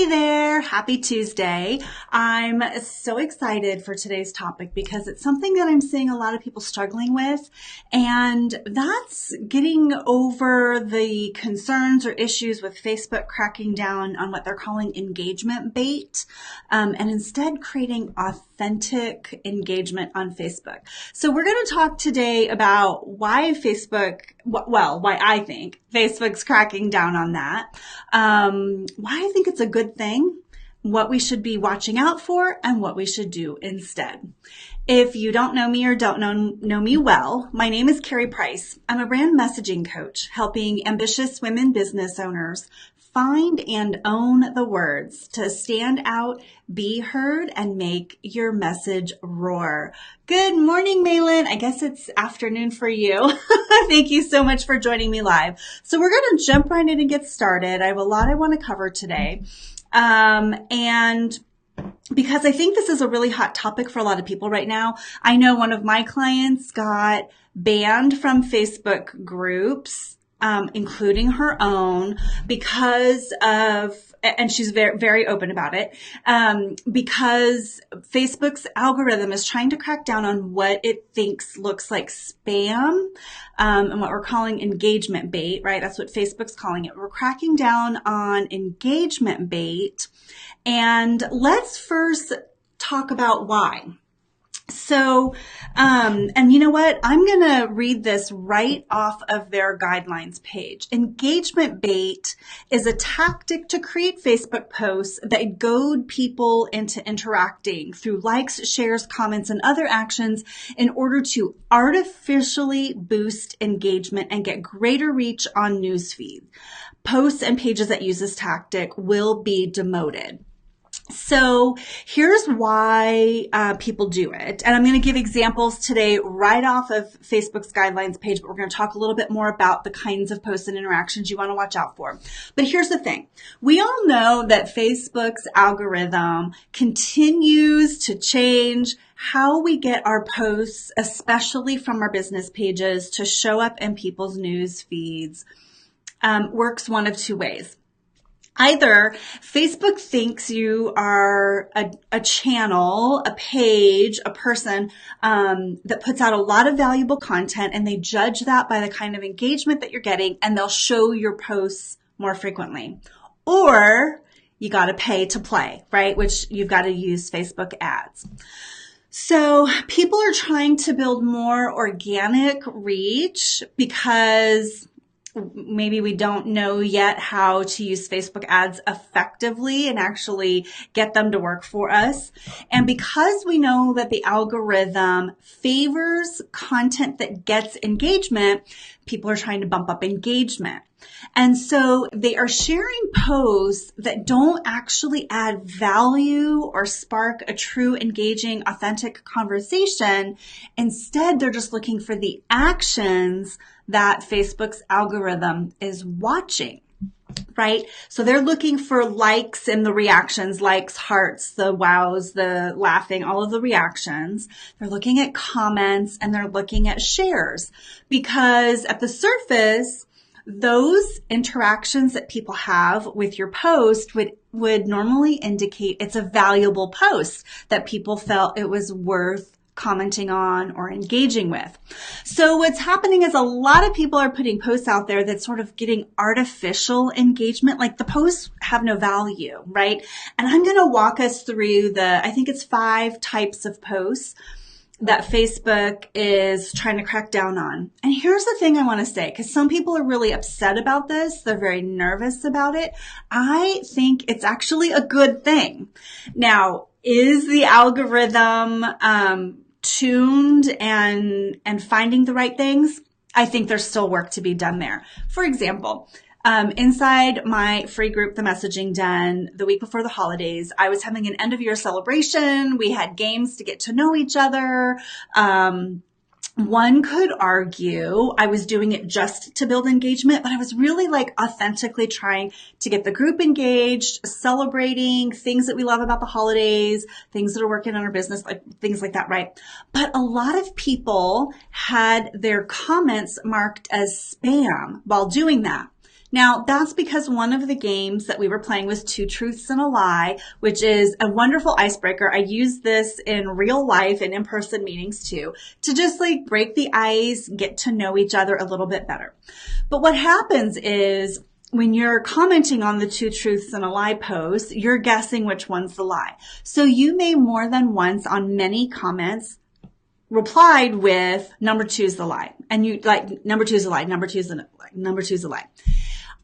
Hey there, happy Tuesday. I'm so excited for today's topic because it's something that I'm seeing a lot of people struggling with, and that's getting over the concerns or issues with Facebook cracking down on what they're calling engagement bait, and instead creating authentic engagement on Facebook. So we're going to talk today about why why I think Facebook's cracking down on that, why I think it's a good thing, what we should be watching out for, and what we should do instead. If you don't know me or don't know me well, my name is Karie Price. I'm a brand messaging coach helping ambitious women business owners find and own the words to stand out, be heard, and make your message roar. Good morning, Malin. I guess it's afternoon for you. Thank you so much for joining me live. So we're going to jump right in and get started. I have a lot I want to cover today. And because I think this is a really hot topic for a lot of people right now. I know one of my clients got banned from Facebook groups, including her own, because of, and she's very, very open about it, because Facebook's algorithm is trying to crack down on what it thinks looks like spam, and what we're calling engagement bait, right? That's what Facebook's calling it. We're cracking down on engagement bait. And let's first talk about why. So, and you know what? I'm going to read this right off of their guidelines page. Engagement bait is a tactic to create Facebook posts that goad people into interacting through likes, shares, comments, and other actions in order to artificially boost engagement and get greater reach on newsfeed. Posts and pages that use this tactic will be demoted. So here's why people do it. And I'm going to give examples today right off of Facebook's guidelines page, but we're going to talk a little bit more about the kinds of posts and interactions you want to watch out for. But here's the thing. We all know that Facebook's algorithm continues to change how we get our posts, especially from our business pages, to show up in people's news feeds. Works one of two ways. Either Facebook thinks you are a channel, a page, a person that puts out a lot of valuable content, and they judge that by the kind of engagement that you're getting, and they'll show your posts more frequently. Or you got to pay to play, right? Which you've got to use Facebook ads. So people are trying to build more organic reach because maybe we don't know yet how to use Facebook ads effectively and actually get them to work for us. And because we know that the algorithm favors content that gets engagement, people are trying to bump up engagement. And so they are sharing posts that don't actually add value or spark a true, engaging, authentic conversation. Instead, they're just looking for the actions that Facebook's algorithm is watching, right? So they're looking for likes and the reactions, likes, hearts, the wows, the laughing, all of the reactions. They're looking at comments and they're looking at shares, because at the surface, those interactions that people have with your post would normally indicate it's a valuable post that people felt it was worth commenting on or engaging with. So what's happening is a lot of people are putting posts out there that's sort of getting artificial engagement, like the posts have no value, right? And I'm going to walk us through I think it's 5 types of posts that Facebook is trying to crack down on. And here's the thing I want to say, because some people are really upset about this. They're very nervous about it. I think it's actually a good thing. Now, is the algorithm tuned and finding the right things? I think there's still work to be done there. For example, inside my free group, The Messaging Den, the week before the holidays, I was having an end of year celebration. We had games to get to know each other. One could argue I was doing it just to build engagement, but I was really authentically trying to get the group engaged, celebrating things that we love about the holidays, things that are working on our business, things like that, right? But a lot of people had their comments marked as spam while doing that. Now, that's because one of the games that we were playing was Two Truths and a Lie, which is a wonderful icebreaker. I use this in real life and in-person meetings too, to just like break the ice, get to know each other a little bit better. But what happens is when you're commenting on the Two Truths and a Lie post, you're guessing which one's the lie. So you may more than once on many comments replied with number 2 is the lie. And you like number 2 is a lie, number 2 is a lie, number 2 is a lie.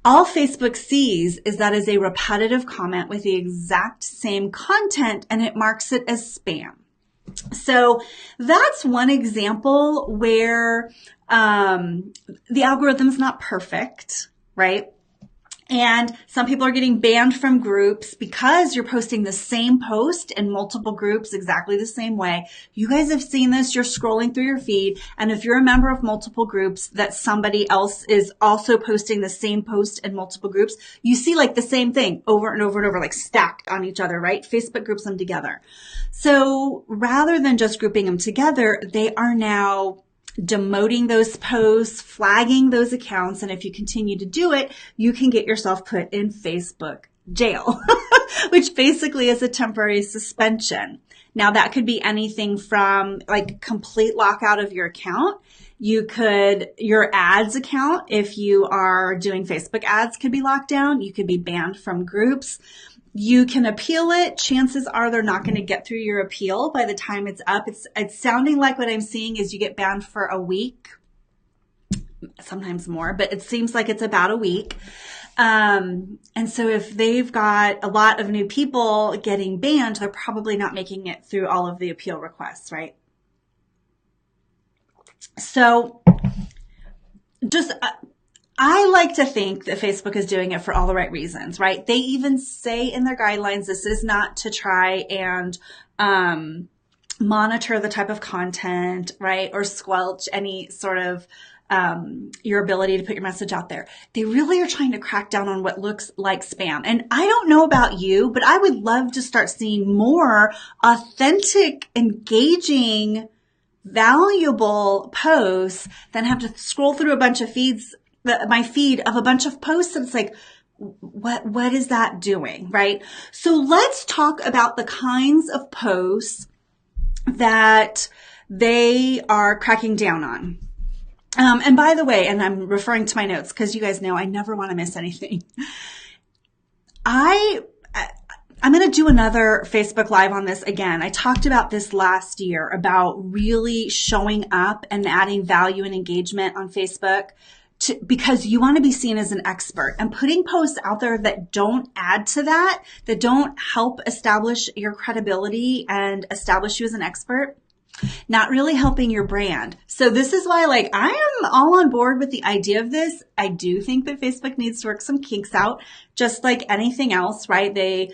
All Facebook sees is that is a repetitive comment with the exact same content, and it marks it as spam. So that's one example where the algorithm's not perfect, right? And some people are getting banned from groups because you're posting the same post in multiple groups exactly the same way. You guys have seen this. You're scrolling through your feed. And if you're a member of multiple groups that somebody else is also posting the same post in multiple groups, you see like the same thing over and over and over, like stacked on each other, right? Facebook groups them together. So rather than just grouping them together, they are now demoting those posts, flagging those accounts. And if you continue to do it, you can get yourself put in Facebook jail, which basically is a temporary suspension. Now that could be anything from like complete lockout of your account. Your ads account, if you are doing Facebook ads, could be locked down. You could be banned from groups. You can appeal it. Chances are they're not going to get through your appeal by the time it's up. It's sounding like what I'm seeing is you get banned for a week, sometimes more, but it seems like it's about a week. And so if they've got a lot of new people getting banned, they're probably not making it through all of the appeal requests, right? So just... I like to think that Facebook is doing it for all the right reasons, right? They even say in their guidelines, this is not to try and monitor the type of content, right? Or squelch any sort of your ability to put your message out there. They really are trying to crack down on what looks like spam. And I don't know about you, but I would love to start seeing more authentic, engaging, valuable posts than have to scroll through a bunch of my feed of a bunch of posts. And it's like, what is that doing? Right? So let's talk about the kinds of posts that they are cracking down on. And by the way, and I'm referring to my notes because you guys know I never want to miss anything. I'm going to do another Facebook Live on this again. I talked about this last year about really showing up and adding value and engagement on Facebook because you want to be seen as an expert, and putting posts out there that don't add to that don't help establish your credibility and establish you as an expert, not really helping your brand. So this is why, like, I am all on board with the idea of this. I do think that Facebook needs to work some kinks out, just like anything else, right? They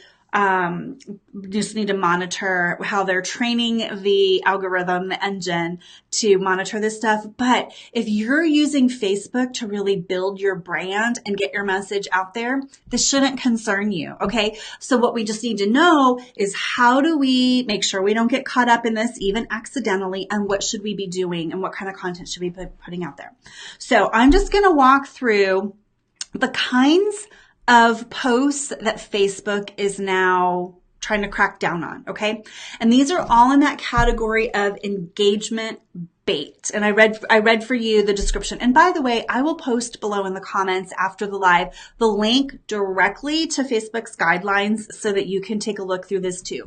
just need to monitor how they're training the algorithm, the engine to monitor this stuff. But if you're using Facebook to really build your brand and get your message out there, this shouldn't concern you. Okay. So what we just need to know is how do we make sure we don't get caught up in this even accidentally, and what should we be doing and what kind of content should we be putting out there? So I'm just going to walk through the kinds of posts that Facebook is now trying to crack down on, okay? And these are all in that category of engagement bait. And I read for you the description. And by the way, I will post below in the comments after the live the link directly to Facebook's guidelines so that you can take a look through this too.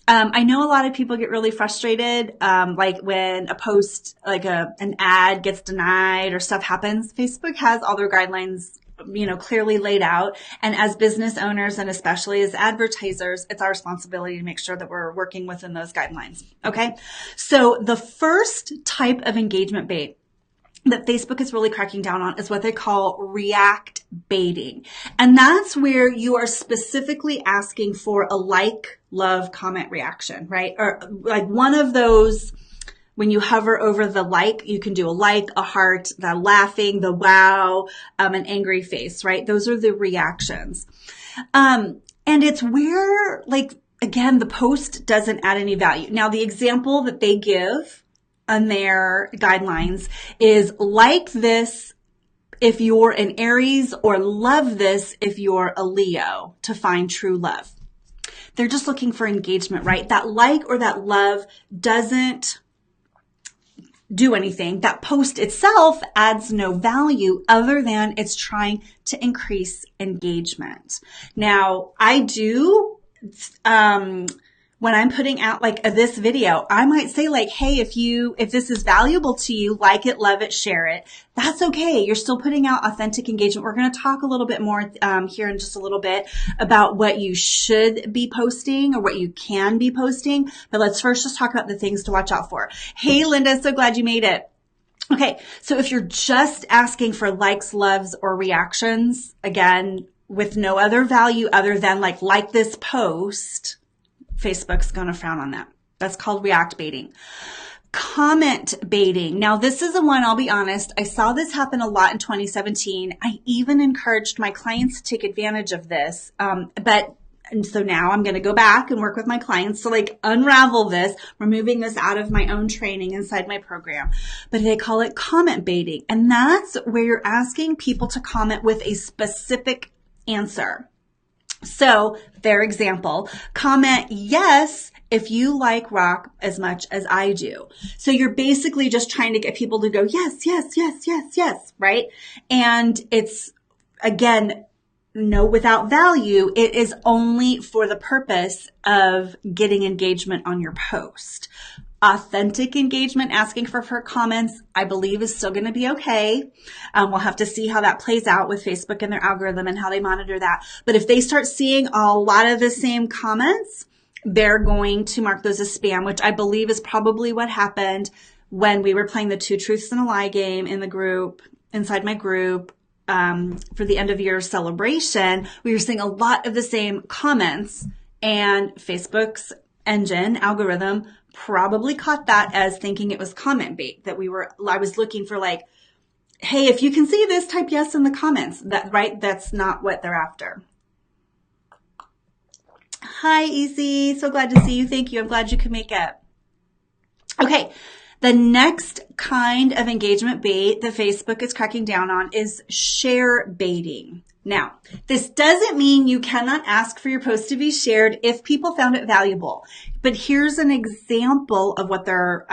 I know a lot of people get really frustrated, like when a post, like an ad gets denied or stuff happens. Facebook has all their guidelines clearly laid out. And as business owners, and especially as advertisers, it's our responsibility to make sure that we're working within those guidelines. Okay. So the first type of engagement bait that Facebook is really cracking down on is what they call reactivating. And that's where you are specifically asking for a like, love, comment, reaction, right? Or like one of those. When you hover over the like, you can do a like, a heart, the laughing, the wow, an angry face, right? Those are the reactions. And it's where, like, again, the post doesn't add any value. Now, the example that they give on their guidelines is like this if you're an Aries, or love this if you're a Leo, to find true love. They're just looking for engagement, right? That like or that love doesn't do anything. That post itself adds no value other than it's trying to increase engagement. Now, I do, when I'm putting out like this video, I might say like, hey, if this is valuable to you, like it, love it, share it. That's okay. You're still putting out authentic engagement. We're going to talk a little bit more here in just a little bit about what you should be posting or what you can be posting. But let's first just talk about the things to watch out for. Hey, Linda, so glad you made it. Okay. So if you're just asking for likes, loves, or reactions, again, with no other value other than like this post, Facebook's going to frown on that. That's called reactivating. Comment baiting. Now, this is the one, I'll be honest, I saw this happen a lot in 2017. I even encouraged my clients to take advantage of this. And so now I'm going to go back and work with my clients to like unravel this, removing this out of my own training inside my program. But they call it comment baiting. And that's where you're asking people to comment with a specific answer. So, their example, comment yes if you like rock as much as I do. So you're basically just trying to get people to go, yes, yes, yes, yes, yes, right? And it's, again, no, without value. It is only for the purpose of getting engagement on your post. Authentic engagement, asking for comments, I believe is still going to be okay. We'll have to see how that plays out with Facebook and their algorithm and how they monitor that. But if they start seeing a lot of the same comments, they're going to mark those as spam, which I believe is probably what happened when we were playing the 2 truths and a lie game in the group, inside my group, for the end of year celebration. We were seeing a lot of the same comments, and Facebook's algorithm probably caught that as thinking it was comment bait, that I was looking for like, hey, if you can see this, type yes in the comments. That's not what they're after. Hi, Easy. So glad to see you. Thank you. I'm glad you could make it. Okay. The next kind of engagement bait that Facebook is cracking down on is share baiting. Now, this doesn't mean you cannot ask for your post to be shared if people found it valuable. But here's an example of what they're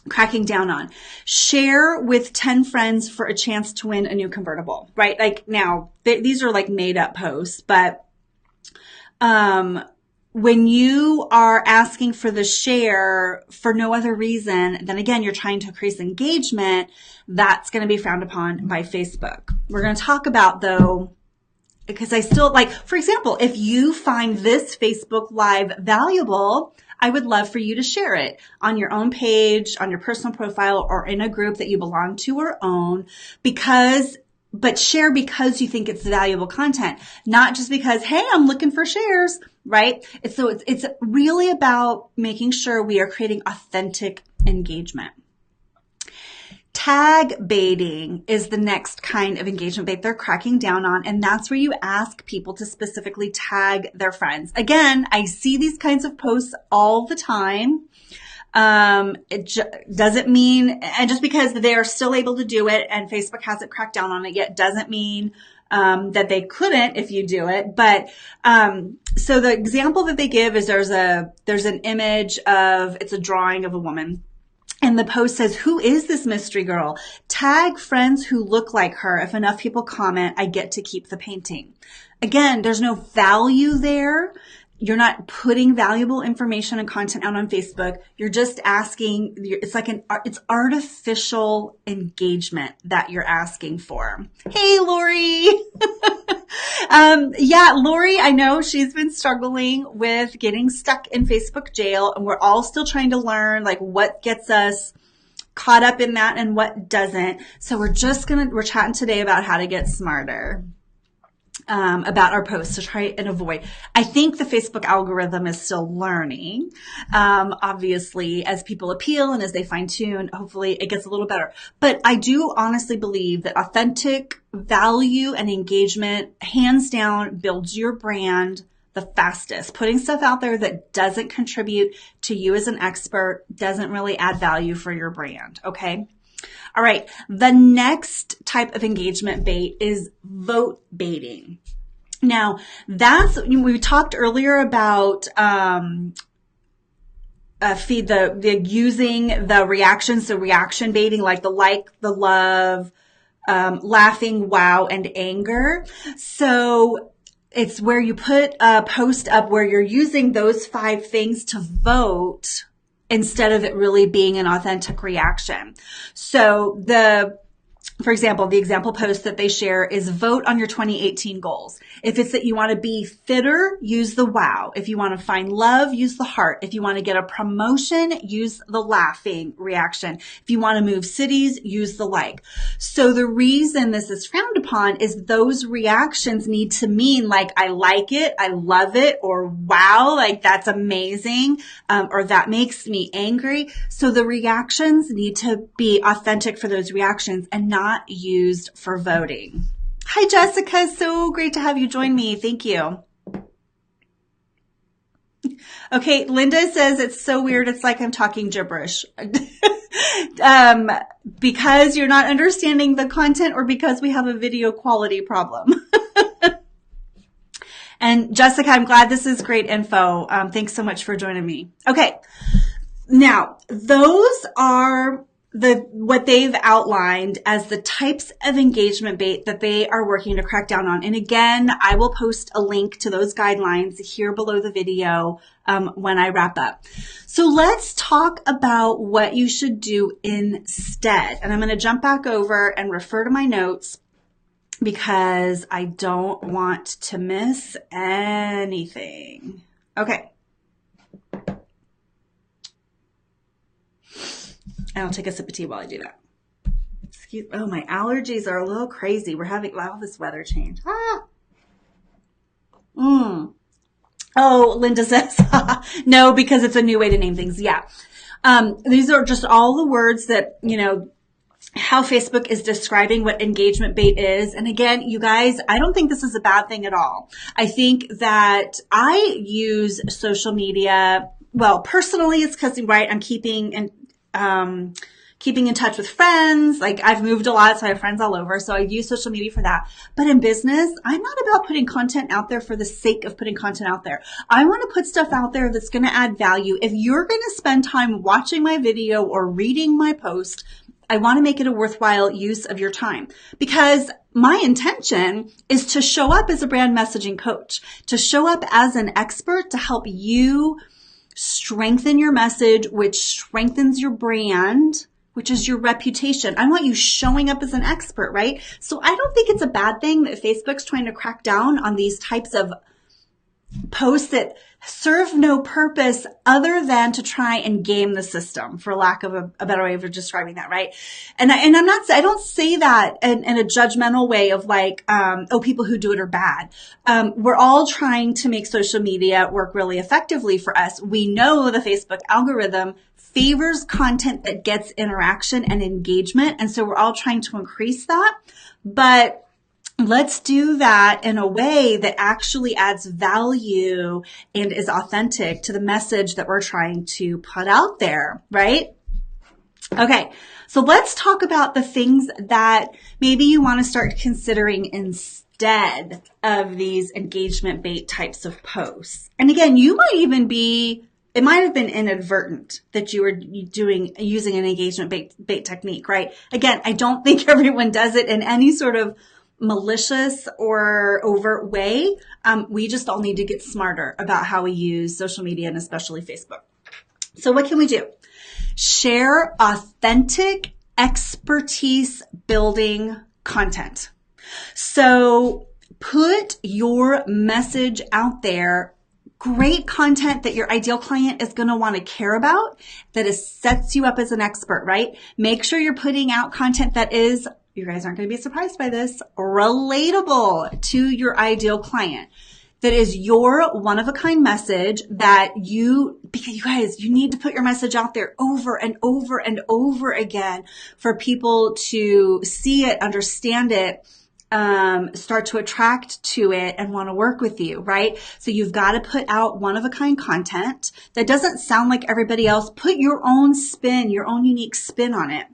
cracking down on. Share with 10 friends for a chance to win a new convertible, right? Like now, these are like made up posts, but when you are asking for the share for no other reason, then again, you're trying to increase engagement, that's going to be frowned upon by Facebook. We're going to talk about though, because I still like, for example, if you find this Facebook Live valuable, I would love for you to share it on your own page, on your personal profile, or in a group that you belong to or own, but share because you think it's valuable content, not just because, hey, I'm looking for shares, right? It's really about making sure we are creating authentic engagement. Tag baiting is the next kind of engagement bait they're cracking down on, and that's where you ask people to specifically tag their friends. Again, I see these kinds of posts all the time. Doesn't mean, and just because they are still able to do it and Facebook hasn't cracked down on it yet, doesn't mean that they couldn't if you do it. But so the example that they give is there's an image of, it's a drawing of a woman. And the post says, who is this mystery girl? Tag friends who look like her. If enough people comment, I get to keep the painting. Again, there's no value there. You're not putting valuable information and content out on Facebook. You're just asking, it's artificial engagement that you're asking for. Hey, Lori. Yeah, Lori, I know she's been struggling with getting stuck in Facebook jail, and we're all still trying to learn like what gets us caught up in that and what doesn't. So we're chatting today about how to get smarter. About our posts to try and avoid. I think the Facebook algorithm is still learning. Obviously, as people appeal and as they fine tune, hopefully it gets a little better. But I do honestly believe that authentic value and engagement, hands down, builds your brand the fastest. Putting stuff out there that doesn't contribute to you as an expert doesn't really add value for your brand. Okay. All right. The next type of engagement bait is vote baiting. Now, we talked earlier about using the reactions, so reaction baiting, like the like, the love, laughing, wow, and anger. So it's where you put a post up where you're using those 5 things to vote instead of it really being an authentic reaction. So for example, the example post that they share is vote on your 2018 goals. If it's that you want to be fitter, use the wow. If you want to find love, use the heart. If you want to get a promotion, use the laughing reaction. If you want to move cities, use the like. So the reason this is frowned upon is those reactions need to mean like, I like it, I love it, or wow, like that's amazing, or that makes me angry. So the reactions need to be authentic for those reactions and not used for voting. Hi, Jessica. So great to have you join me. Thank you. Okay, Linda says it's so weird. It's like I'm talking gibberish. Because you're not understanding the content or because we have a video quality problem. And Jessica, I'm glad this is great info. Thanks so much for joining me. Okay. Now, those are what they've outlined as the types of engagement bait that they are working to crack down on. And again, I will post a link to those guidelines here below the video when I wrap up. So let's talk about what you should do instead. And I'm going to jump back over and refer to my notes because I don't want to miss anything. Okay. And I'll take a sip of tea while I do that. Oh, my allergies are a little crazy. We're having all this weather change. Oh, Linda says, no, because it's a new way to name things. Yeah. These are just all the words that, how Facebook is describing what engagement bait is. And again, you guys, I don't think this is a bad thing at all. I think that I use social media. Well, personally, it's because, right, I'm keeping in touch with friends. Like I've moved a lot, so I have friends all over. So I use social media for that. But in business, I'm not about putting content out there for the sake of putting content out there. I want to put stuff out there that's going to add value. If you're going to spend time watching my video or reading my post, I want to make it a worthwhile use of your time because my intention is to show up as a brand messaging coach, to show up as an expert to help you strengthen your message, which strengthens your brand, which is your reputation. I want you showing up as an expert, right? So I don't think it's a bad thing that Facebook's trying to crack down on these types of posts that serve no purpose other than to try and game the system, for lack of a better way of describing that, right? And I don't say that in a judgmental way of like, people who do it are bad. We're all trying to make social media work really effectively for us. We know the Facebook algorithm favors content that gets interaction and engagement. And so we're all trying to increase that, but let's do that in a way that actually adds value and is authentic to the message that we're trying to put out there, right? Okay, so let's talk about the things that maybe you want to start considering instead of these engagement bait types of posts. And again, it might have been inadvertent that you were using an engagement bait technique, right? Again, I don't think everyone does it in any sort of malicious or overt way. We just all need to get smarter about how we use social media and especially Facebook. So what can we do? Share authentic expertise building content. So put your message out there. Great content that your ideal client is going to want to care about, that sets you up as an expert, right? Make sure you're putting out content that is, you guys aren't going to be surprised by this, relatable to your ideal client. That is your one-of-a-kind message because you guys, you need to put your message out there over and over and over again for people to see it, understand it, start to attract to it and want to work with you, right? So you've got to put out one-of-a-kind content that doesn't sound like everybody else. Put your own spin, your own unique spin on it.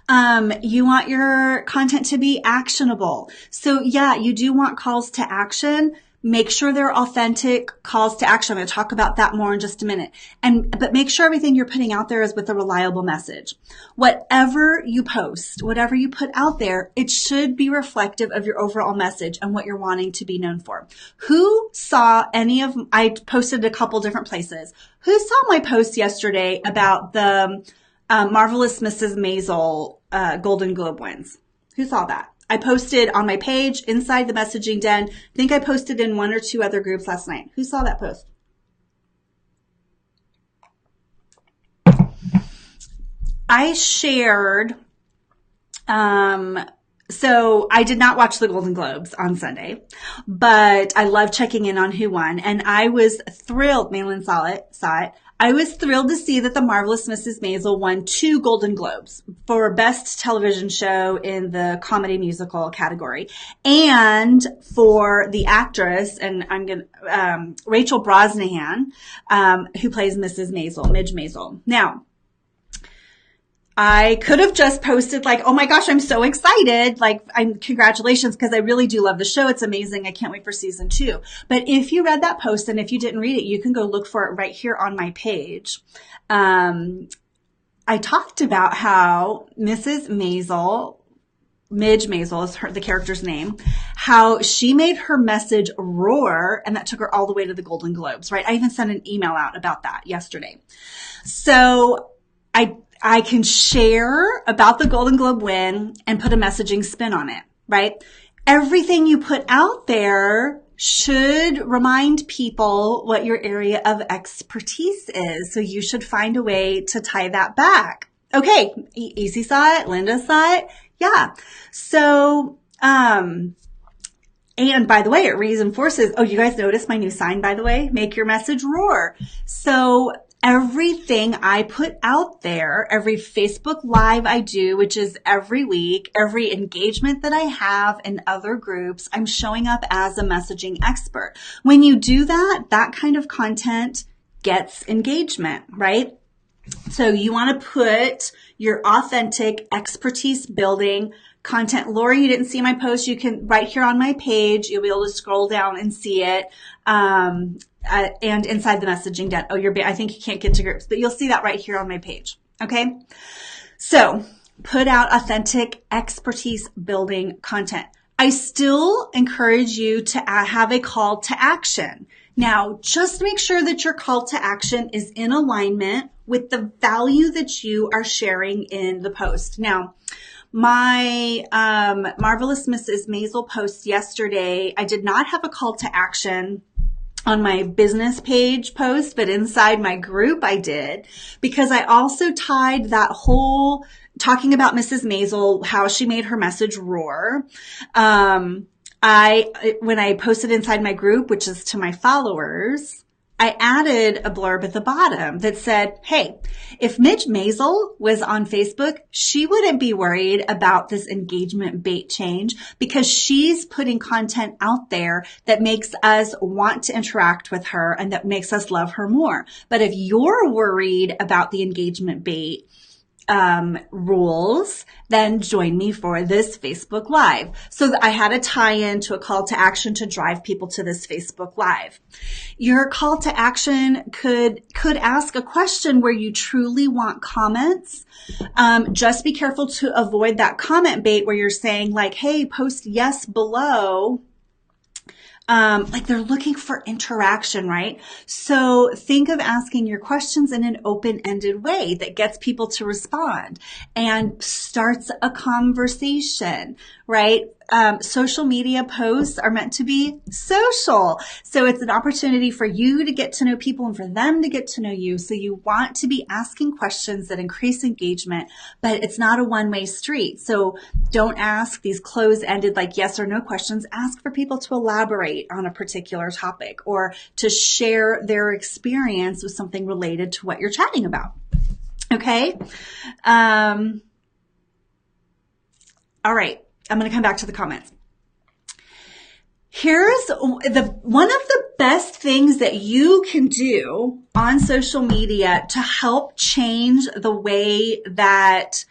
You want your content to be actionable. So yeah, you do want calls to action. Make sure they're authentic calls to action. I'm going to talk about that more in just a minute. But make sure everything you're putting out there is with a reliable message. Whatever you post, whatever you put out there, it should be reflective of your overall message and what you're wanting to be known for. Who saw I posted a couple different places. Who saw my post yesterday about the Marvelous Mrs. Maisel Golden Globe wins? Who saw that? I posted on my page inside the messaging den. I think I posted in 1 or 2 other groups last night. Who saw that post? I shared, so I did not watch the Golden Globes on Sunday, but I love checking in on who won. And I was thrilled, Malin saw it. I was thrilled to see that The Marvelous Mrs. Maisel won 2 Golden Globes for Best Television Show in the Comedy Musical category, and for the actress, and Rachel Brosnahan, who plays Mrs. Maisel, Midge Maisel. Now, I could have just posted like, oh my gosh, I'm so excited. Like, congratulations, because I really do love the show. It's amazing. I can't wait for season 2. But if you read that post, and if you didn't read it, you can go look for it right here on my page. I talked about how Mrs. Maisel, Midge Maisel is the character's name, how she made her message roar, and that took her all the way to the Golden Globes, right? I even sent an email out about that yesterday. So I can share about the Golden Globe win and put a messaging spin on it, right? Everything you put out there should remind people what your area of expertise is. So you should find a way to tie that back. Okay, Easy saw it, Linda saw it. Yeah. So, and by the way, it reinforces, oh, you guys noticed my new sign, by the way? Make your message roar. So everything I put out there, every Facebook Live I do, which is every week, every engagement that I have in other groups, I'm showing up as a messaging expert. When you do that, that kind of content gets engagement, right? So you want to put your authentic expertise building content. Lori, you didn't see my post. You can, right here on my page, you'll be able to scroll down and see it. And inside the messaging den. Oh, I think you can't get to groups, but you'll see that right here on my page. Okay. So put out authentic expertise building content. I still encourage you to have a call to action. Now, just make sure that your call to action is in alignment with the value that you are sharing in the post. Now, my Marvelous Mrs. Maisel post yesterday, I did not have a call to action on my business page post, but inside my group I did, because I also tied that whole talking about Mrs. Maisel, how she made her message roar. When I posted inside my group, which is to my followers, I added a blurb at the bottom that said, hey, if Midge Maisel was on Facebook, she wouldn't be worried about this engagement bait change because she's putting content out there that makes us want to interact with her and that makes us love her more. But if you're worried about the engagement bait rules, then join me for this Facebook Live. So I had a tie-in to a call to action to drive people to this Facebook Live. Your call to action could ask a question where you truly want comments. Just be careful to avoid that comment bait where you're saying like, hey, post yes below. Like they're looking for interaction, right? So think of asking your questions in an open-ended way that gets people to respond and starts a conversation, right? Social media posts are meant to be social. So it's an opportunity for you to get to know people and for them to get to know you. So you want to be asking questions that increase engagement, but it's not a one-way street. So don't ask these closed-ended like yes or no questions. Ask for people to elaborate on a particular topic or to share their experience with something related to what you're chatting about. Okay. All right. I'm going to come back to the comments. Here's one of the best things that you can do on social media to help change the way that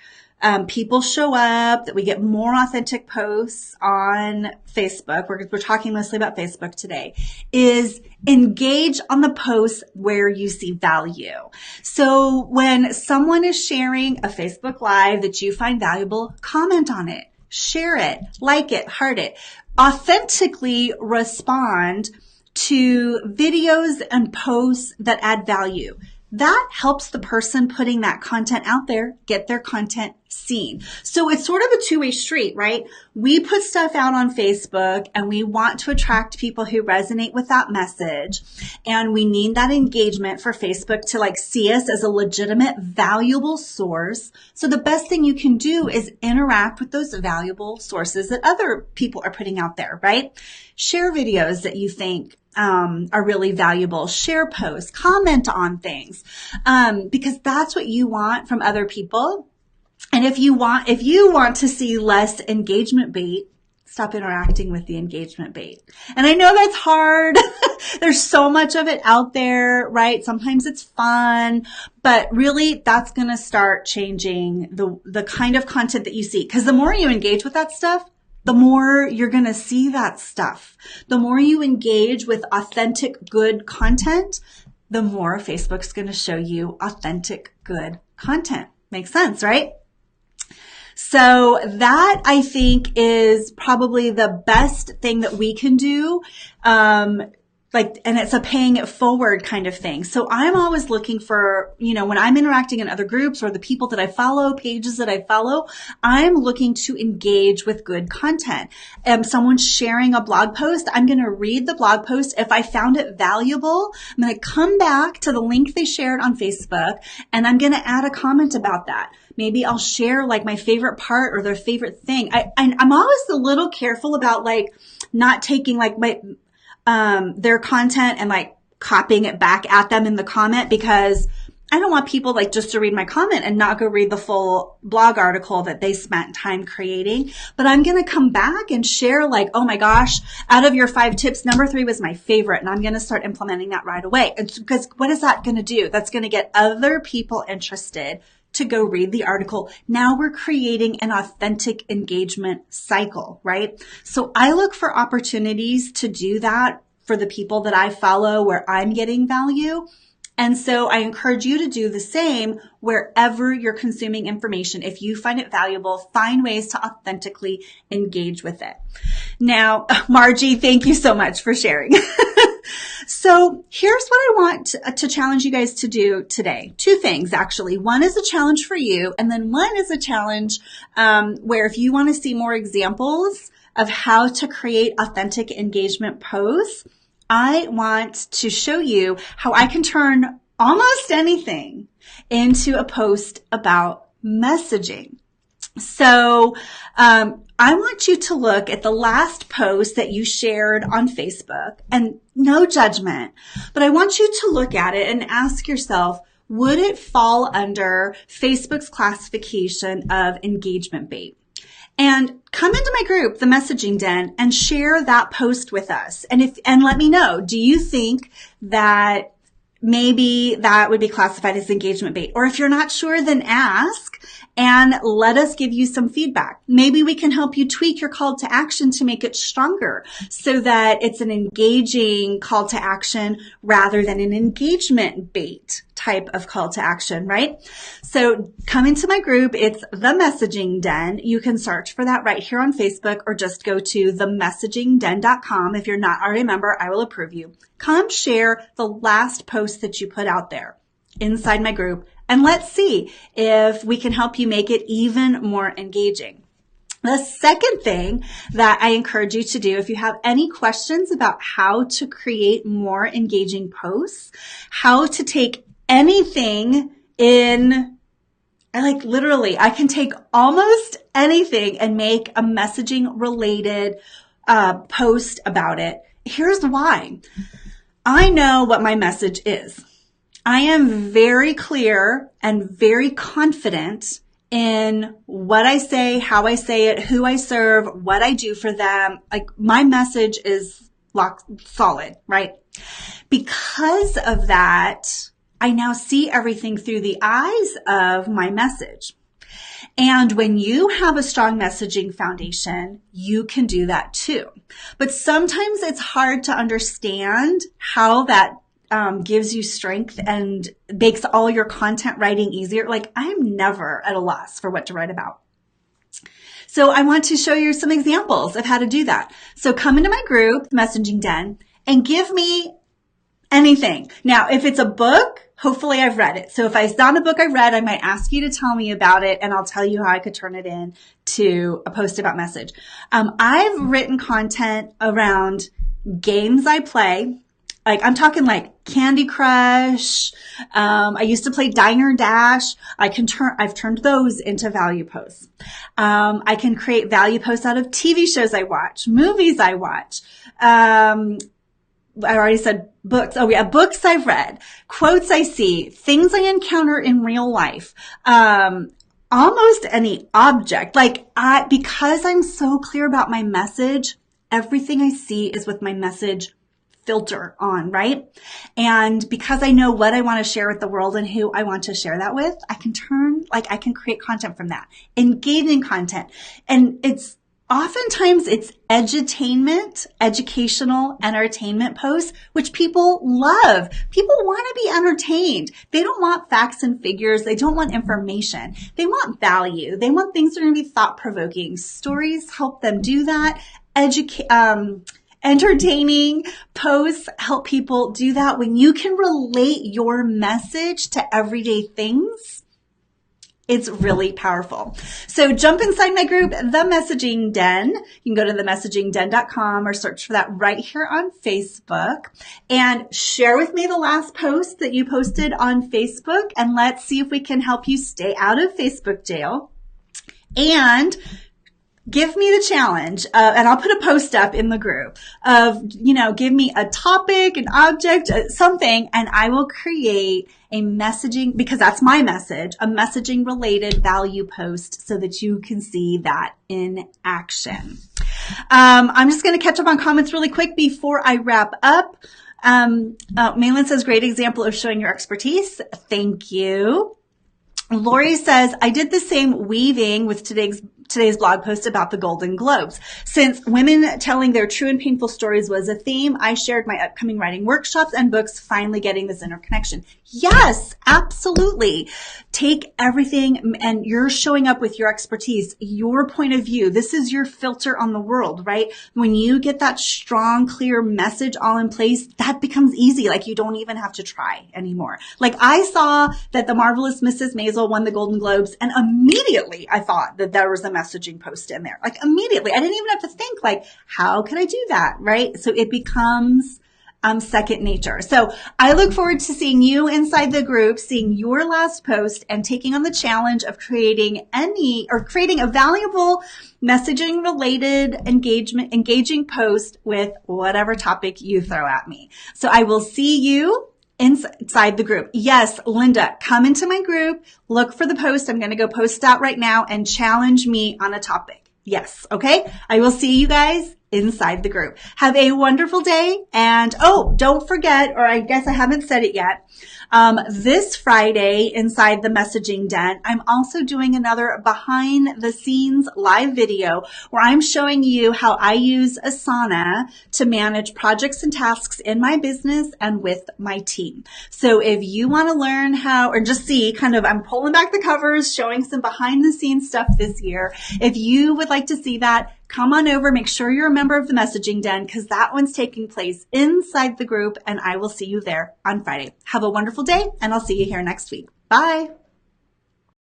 people show up, that we get more authentic posts on Facebook. We're talking mostly about Facebook today, is engage on the posts where you see value. So when someone is sharing a Facebook Live that you find valuable, comment on it, share it, like it, heart it, authentically respond to videos and posts that add value. That helps the person putting that content out there get their content seen. So it's sort of a two-way street, right? We put stuff out on Facebook and we want to attract people who resonate with that message. And we need that engagement for Facebook to like see us as a legitimate, valuable source. So the best thing you can do is interact with those valuable sources that other people are putting out there, right? Share videos that you think are really valuable. Share posts, comment on things, because that's what you want from other people. And if you want to see less engagement bait, stop interacting with the engagement bait. And I know that's hard. There's so much of it out there, right? Sometimes it's fun, but really that's going to start changing the kind of content that you see. Because the more you engage with that stuff, the more you're going to see that stuff. The more you engage with authentic, good content, the more Facebook's going to show you authentic, good content. Makes sense, right? So that, I think, is probably the best thing that we can do. And it's a paying it forward kind of thing. So I'm always looking for, when I'm interacting in other groups or the people that I follow, pages that I follow, I'm looking to engage with good content. Someone's sharing a blog post, I'm going to read the blog post. If I found it valuable, I'm going to come back to the link they shared on Facebook and I'm going to add a comment about that. Maybe I'll share like my favorite part or their favorite thing. I'm always a little careful about like not taking like their content and like copying it back at them in the comment, because I don't want people like just to read my comment and not go read the full blog article that they spent time creating. But I'm going to come back and share like, oh my gosh, out of your 5 tips, number 3 was my favorite. And I'm going to start implementing that right away. Because what is that going to do? That's going to get other people interested to go read the article. Now we're creating an authentic engagement cycle, right? So I look for opportunities to do that for the people that I follow where I'm getting value. And so I encourage you to do the same wherever you're consuming information. If you find it valuable, find ways to authentically engage with it. Now, Margie, thank you so much for sharing. So here's what I want to challenge you guys to do today. 2 things, actually. One is a challenge for you, and then one is a challenge where if you want to see more examples of how to create authentic engagement posts, I want to show you how I can turn almost anything into a post about messaging. So I want you to look at the last post that you shared on Facebook, and no judgment, but I want you to look at it and ask yourself, would it fall under Facebook's classification of engagement bait? And come into my group, the Messaging Den, and share that post with us. And let me know, do you think that maybe that would be classified as engagement bait? Or if you're not sure, then ask and let us give you some feedback. Maybe we can help you tweak your call to action to make it stronger so that it's an engaging call to action rather than an engagement bait type of call to action, right? So come into my group. It's the Messaging Den. You can search for that right here on Facebook or just go to themessagingden.com. If you're not already a member, I will approve you. Come share the last post that you put out there inside my group, and let's see if we can help you make it even more engaging. The second thing that I encourage you to do, if you have any questions about how to create more engaging posts, how to take anything I can take almost anything and make a messaging related post about it. Here's why. I know what my message is. I am very clear and very confident in what I say, how I say it, who I serve, what I do for them. Like, my message is solid, right? Because of that, I now see everything through the eyes of my message. And when you have a strong messaging foundation, you can do that too. But sometimes it's hard to understand how that gives you strength and makes all your content writing easier. Like, I'm never at a loss for what to write about. So I want to show you some examples of how to do that. So come into my group, Messaging Den, and give me anything. Now, if it's a book, hopefully I've read it. So if it's not a book I read, I might ask you to tell me about it, and I'll tell you how I could turn it in to a post about message. I've written content around games I play. Like, I'm talking like Candy Crush. I used to play Diner Dash. I've turned those into value posts. I can create value posts out of TV shows I watch, movies I watch. I already said books. Oh yeah, books I've read, quotes I see, things I encounter in real life. Almost any object. Because I'm so clear about my message, everything I see is with my message filter on, right? And because I know what I want to share with the world and who I want to share that with, I can create content from that, engaging content. And oftentimes it's edutainment, educational, entertainment posts, which people love. People want to be entertained. They don't want facts and figures. They don't want information. They want value. They want things that are going to be thought-provoking. Stories help them do that. Entertaining posts help people do that. When you can relate your message to everyday things, it's really powerful. So jump inside my group, The Messaging Den. You can go to themessagingden.com or search for that right here on Facebook, and share with me the last post that you posted on Facebook, and let's see if we can help you stay out of Facebook jail. And give me the challenge, and I'll put a post up in the group of, give me a topic, an object, something, and I will create a messaging, because that's my message, a messaging related value post so that you can see that in action. I'm just going to catch up on comments really quick before I wrap up. Malin says, great example of showing your expertise. Thank you. Lori says, I did the same weaving with today's blog post about the Golden Globes. Since women telling their true and painful stories was a theme, I shared my upcoming writing workshops and books, finally getting this interconnection. Yes, absolutely. Take everything, and you're showing up with your expertise, your point of view. This is your filter on the world, right? When you get that strong, clear message all in place, that becomes easy. Like, you don't even have to try anymore. Like, I saw that the Marvelous Mrs. Maisel won the Golden Globes, and immediately I thought that there was a messaging post in there. Like, immediately. I didn't even have to think, like, how can I do that? Right? So it becomes second nature. So I look forward to seeing you inside the group, seeing your last post, and taking on the challenge of creating a valuable messaging related engaging post with whatever topic you throw at me. So I will see you inside the group. Yes, Linda, come into my group, look for the post. I'm going to go post out right now and challenge me on a topic. Yes. Okay. I will see you guys inside the group. Have a wonderful day. And don't forget, or I guess I haven't said it yet. This Friday inside the Messaging Den, I'm also doing another behind the scenes live video where I'm showing you how I use Asana to manage projects and tasks in my business and with my team. So if you want to learn how, or just see I'm pulling back the covers, showing some behind the scenes stuff this year. If you would like to see that, come on over. Make sure you're a member of the Messaging Den, because that one's taking place inside the group, and I will see you there on Friday. Have a wonderful day, and I'll see you here next week. Bye.